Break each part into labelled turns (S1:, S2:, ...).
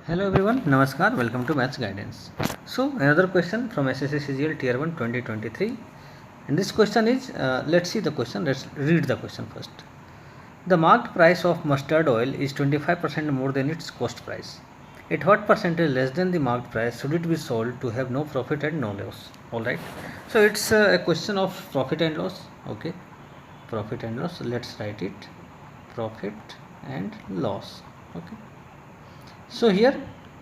S1: Hello everyone, Namaskar, welcome to Maths Guidance. So another question from SSC CGL Tier 1 2023, and this question is, let's see the question, let's read the question first. The marked price of mustard oil is 25% more than its cost price. At what percentage less than the marked price should it be sold to have no profit and no loss? Alright, so it's a question of profit and loss, okay, profit and loss, let's write it, profit and loss, okay. So here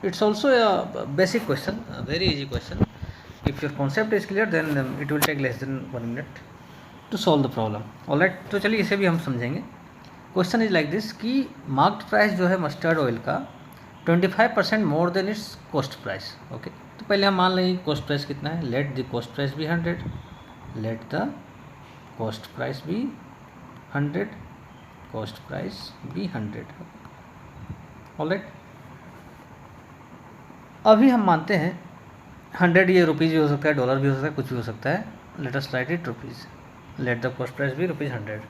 S1: it's also a basic question, a very easy question. If your concept is clear, then it will take less than 1 minute to solve the problem. Alright, तो चलिए इसे भी हम समझेंगे. Question is like this कि marked price जो है mustard oil का 25% more than its cost price. Okay, तो पहले हम मान लेंगे कॉस्ट प्राइस कितना है. Let the cost price be 100, let the cost price be 100, cost price be 100. Alright, अभी हम मानते हैं 100, ये रुपीज़ भी हो सकता है, डॉलर भी हो सकता है, कुछ भी हो सकता है. Let us write it rupees. Let the cost price be rupees 100.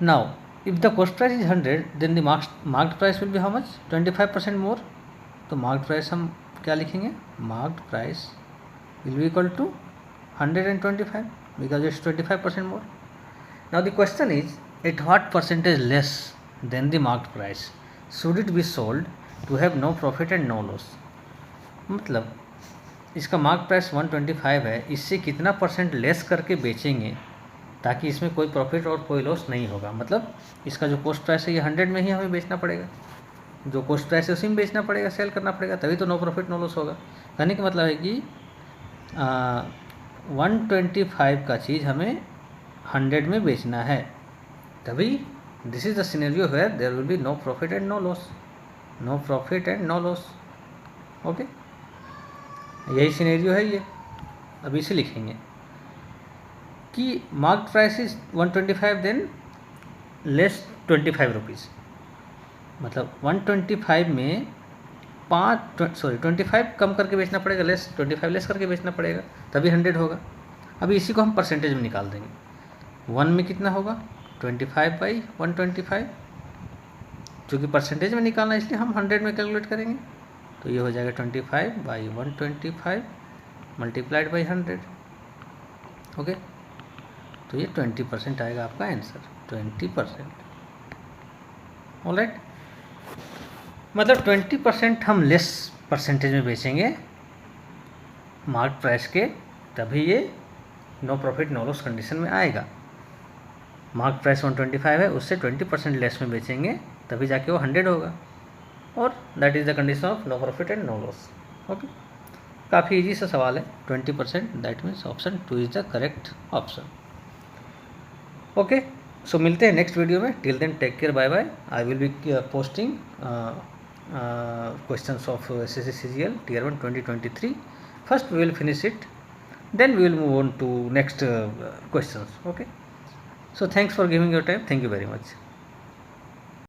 S1: Now if the cost price is 100, then the marked price will be how much? 25% more. तो मार्क्ड प्राइस हम क्या लिखेंगे? Marked price will be equal to 125 because it's 25% more. Now the question is at what percentage less than the marked price should it be sold to have no profit and no loss. मतलब इसका mark price 125 है, इससे कितना percent less करके बेचेंगे ताकि इसमें कोई प्रॉफिट और कोई लॉस नहीं होगा. मतलब इसका जो कॉस्ट प्राइस है ये 100 में ही हमें बेचना पड़ेगा, जो कॉस्ट प्राइस है उसी में बेचना पड़ेगा, सेल करना पड़ेगा, तभी तो नो प्रॉफिट नो लॉस होगा. कहने का मतलब है कि 125 का चीज़ हमें 100 में बेचना है, तभी this is the scenario where there will be no profit and no loss. No profit and no loss. Okay, यही सिनेरियो है ये. अब इसे लिखेंगे कि marked price is 125, then less 25 rupees. मतलब 125 में 25 कम करके बेचना पड़ेगा, लेस 25 लेस करके बेचना पड़ेगा, तभी 100 होगा. अभी इसी को हम परसेंटेज में निकाल देंगे. 1 में कितना होगा? 25/125. चूँकि परसेंटेज में निकालना इसलिए हम 100 में कैलकुलेट करेंगे. तो ये हो जाएगा 25/125 मल्टीप्लाइड बाई 100. ओके, तो ये 20% आएगा आपका आंसर, 20%. ऑलराइट, मतलब 20% हम लेस परसेंटेज में बेचेंगे मार्क प्राइस के, तभी ये no profit no loss condition में आएगा. मार्क प्राइस 125 है, उससे 20% लेस में बेचेंगे, तभी जाके वो 100 होगा, और that is the condition of no profit and no loss. Okay, काफ़ी इजी सा सवाल है. 20%, that means option 2 is the correct option. Okay, so मिलते हैं नेक्स्ट वीडियो में. Till then take care, bye bye. I will be posting questions of SSC CGL Tier 1 2023. First we will finish it, then we will move on to next questions. Okay, so thanks for giving your time. Thank you very much.